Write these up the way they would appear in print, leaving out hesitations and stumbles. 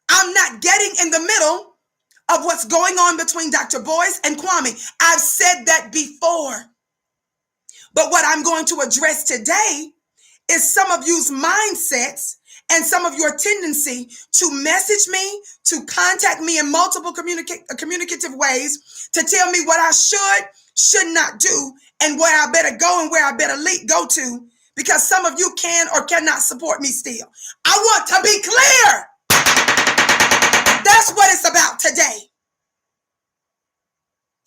I'm not getting in the middle of what's going on between Dr. Boyce and Kwame. I've said that before. But what I'm going to address today is some of you's mindsets and some of your tendency to message me, to contact me in multiple communicative ways, to tell me what I should not do, and where I better go and where I better go to, because some of you can or cannot support me still. I want to be clear. That's what it's about today.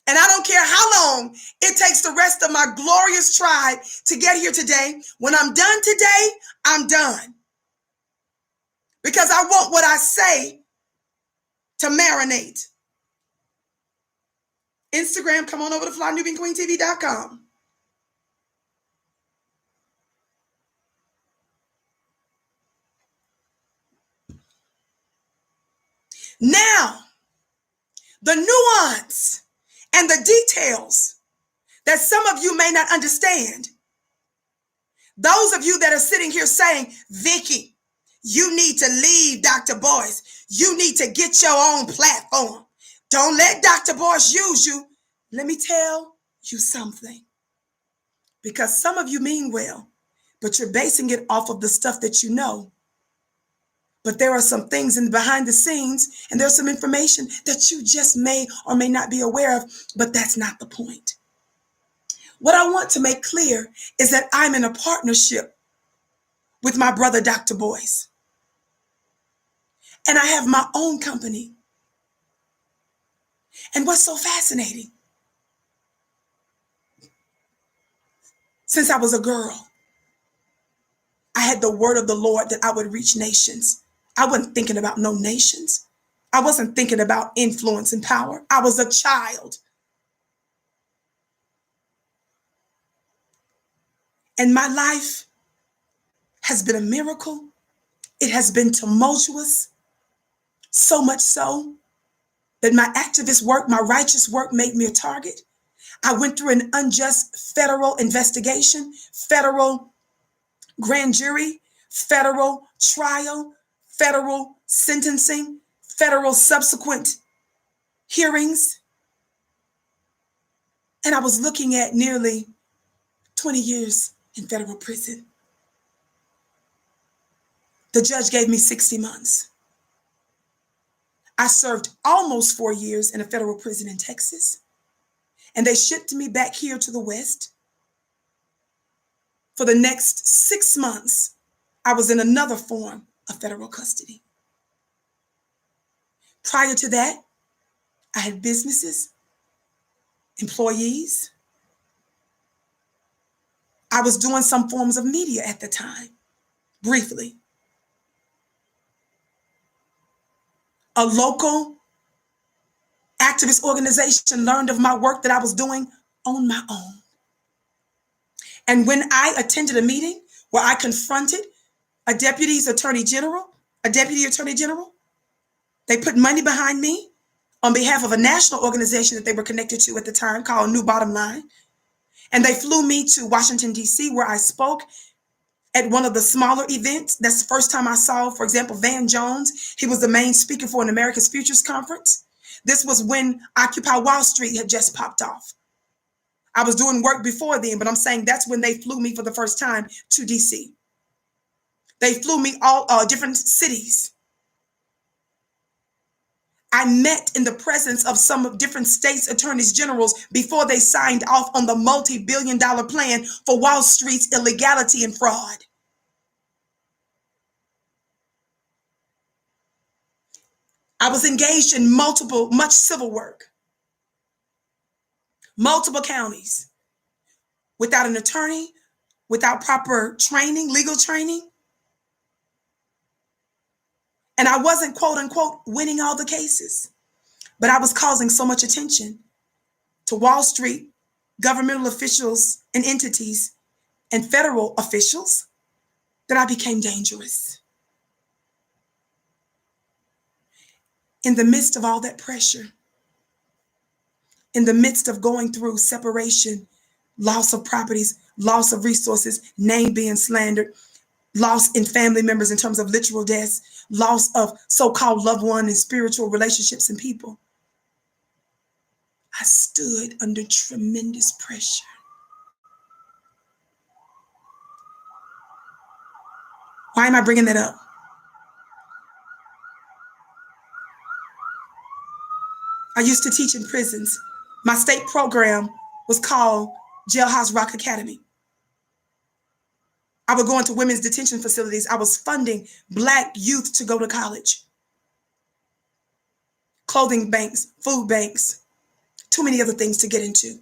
And I don't care how long it takes the rest of my glorious tribe to get here today. When I'm done today, I'm done. Because I want what I say to marinate. Instagram, come on over to flynubianqueentv.com. Now, the nuance and the details that some of you may not understand. Those of you that are sitting here saying, Vicki, you need to leave Dr. Boyce. You need to get your own platform. Don't let Dr. Boyce use you. Let me tell you something. Because some of you mean well, but you're basing it off of the stuff that you know. But there are some things in behind the scenes, and there's some information that you just may or may not be aware of, but that's not the point. What I want to make clear is that I'm in a partnership with my brother, Dr. Boyce. And I have my own company. And what's so fascinating, since I was a girl, I had the word of the Lord that I would reach nations. I wasn't thinking about no nations. I wasn't thinking about influence and power. I was a child. And my life has been a miracle. It has been tumultuous, so much so that my activist work, my righteous work made me a target. I went through an unjust federal investigation, federal grand jury, federal trial, federal sentencing, federal subsequent hearings. And I was looking at nearly 20 years in federal prison. The judge gave me 60 months. I served almost 4 years in a federal prison in Texas. And they shipped me back here to the West. For the next 6 months, I was in another form of federal custody. Prior to that, I had businesses, employees. I was doing some forms of media at the time, briefly. A local activist organization learned of my work that I was doing on my own. And when I attended a meeting where I confronted a deputy attorney general, they put money behind me on behalf of a national organization that they were connected to at the time called New Bottom Line. And they flew me to Washington, D.C., where I spoke at one of the smaller events. That's the first time I saw, for example, Van Jones. He was the main speaker for an America's Futures Conference. This was when Occupy Wall Street had just popped off. I was doing work before then, but I'm saying that's when they flew me for the first time to D.C. They flew me all different cities. I met in the presence of some of different states' attorneys generals before they signed off on the multi-billion-dollar plan for Wall Street's illegality and fraud. I was engaged in much civil work, multiple counties, without an attorney, without proper training, legal training. And I wasn't, quote unquote, winning all the cases, but I was causing so much attention to Wall Street, governmental officials and entities, and federal officials that I became dangerous. In the midst of all that pressure, in the midst of going through separation, loss of properties, loss of resources, name being slandered, loss in family members in terms of literal deaths, loss of so-called loved one and spiritual relationships and people. I stood under tremendous pressure. Why am I bringing that up? I used to teach in prisons. My state program was called Jailhouse Rock Academy. I would go into women's detention facilities. I was funding Black youth to go to college. Clothing banks, food banks, too many other things to get into.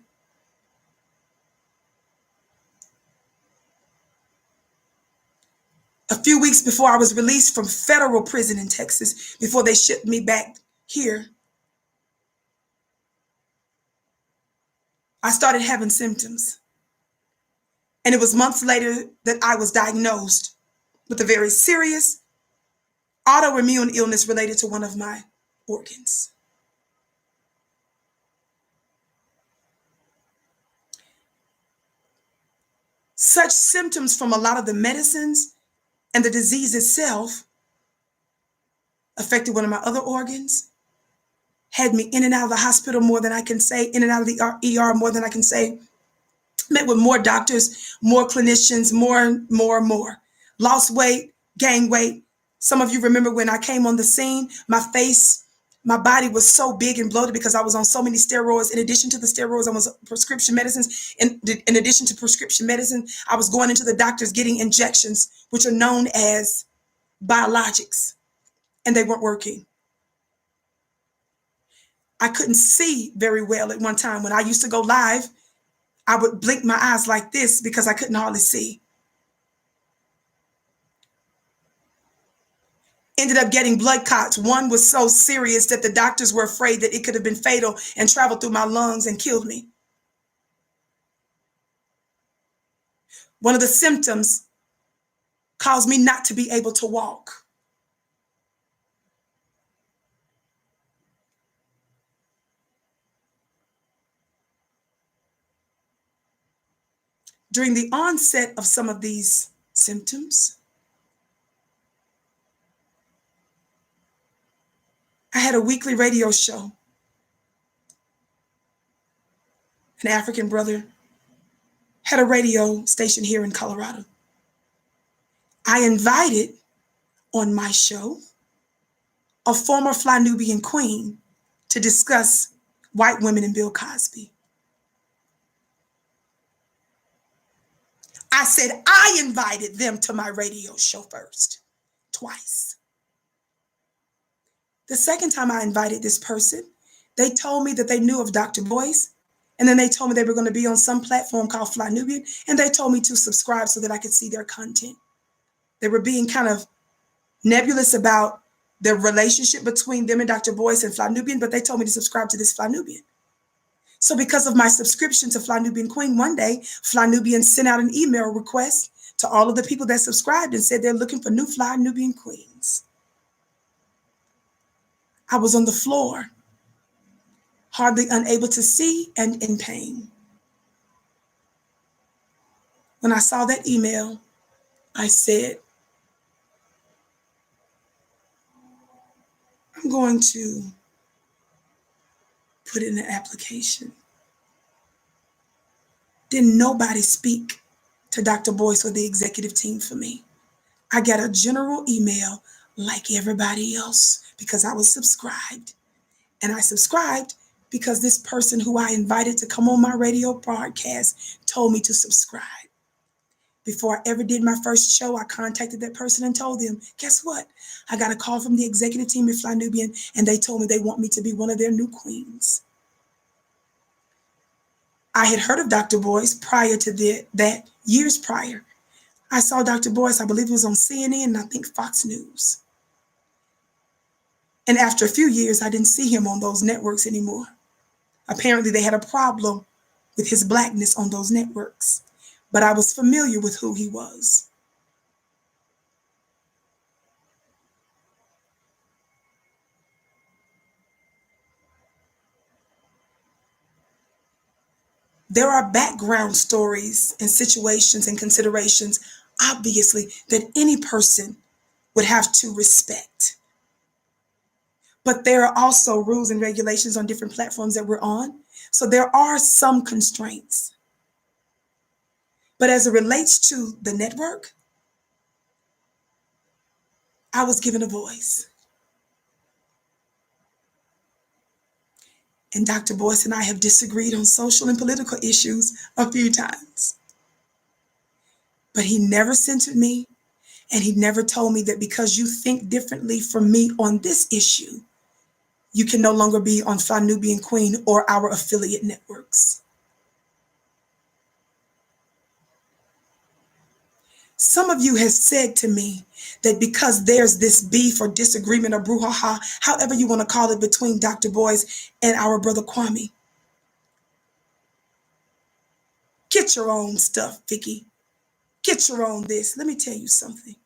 A few weeks before I was released from federal prison in Texas, before they shipped me back here, I started having symptoms. And it was months later that I was diagnosed with a very serious autoimmune illness related to one of my organs. Such symptoms from a lot of the medicines and the disease itself affected one of my other organs, had me in and out of the hospital more than I can say, in and out of the ER more than I can say, met with more doctors, more clinicians, more. Lost weight, gained weight. Some of you remember when I came on the scene, my face, my body was so big and bloated because I was on so many steroids. In addition to the steroids, I was prescription medicines. In addition to prescription medicine, I was going into the doctors getting injections, which are known as biologics, and they weren't working. I couldn't see very well at one time. When I used to go live, I would blink my eyes like this because I couldn't hardly see. Ended up getting blood clots. One was so serious that the doctors were afraid that it could have been fatal and traveled through my lungs and killed me. One of the symptoms caused me not to be able to walk. During the onset of some of these symptoms, I had a weekly radio show. An African brother had a radio station here in Colorado. I invited on my show a former Fly-Nubian queen to discuss white women and Bill Cosby. I said I invited them to my radio show first, twice. The second time I invited this person, they told me that they knew of Dr. Boyce, and then they told me they were going to be on some platform called Fly-Nubian, and they told me to subscribe so that I could see their content. They were being kind of nebulous about the relationship between them and Dr. Boyce and Fly-Nubian, but they told me to subscribe to this Fly-Nubian. So because of my subscription to Fly-Nubian Queen, one day, Fly-Nubian sent out an email request to all of the people that subscribed and said they're looking for new Fly-Nubian queens. I was on the floor, hardly unable to see and in pain. When I saw that email, I said, I'm going to put in an application. Didn't nobody speak to Dr. Boyce or the executive team for me. I got a general email like everybody else because I was subscribed. And I subscribed because this person who I invited to come on my radio broadcast told me to subscribe. Before I ever did my first show, I contacted that person and told them, guess what? I got a call from the executive team at Fly-Nubian, and they told me they want me to be one of their new queens. I had heard of Dr. Boyce prior to that, years prior. I saw Dr. Boyce, I believe it was on CNN and I think Fox News. And after a few years, I didn't see him on those networks anymore. Apparently, they had a problem with his blackness on those networks. But I was familiar with who he was. There are background stories and situations and considerations obviously, that any person would have to respect. But there are also rules and regulations on different platforms that we're on. So there are some constraints. But as it relates to the network, I was given a voice. And Dr. Boyce and I have disagreed on social and political issues a few times. But he never censored me, and he never told me that because you think differently from me on this issue, you can no longer be on Nubian Queen or our affiliate networks. Some of you have said to me that because there's this beef or disagreement or brouhaha, however you want to call it, between Dr. Boyce and our brother Kwame. Get your own stuff, Vicki. Get your own this. Let me tell you something.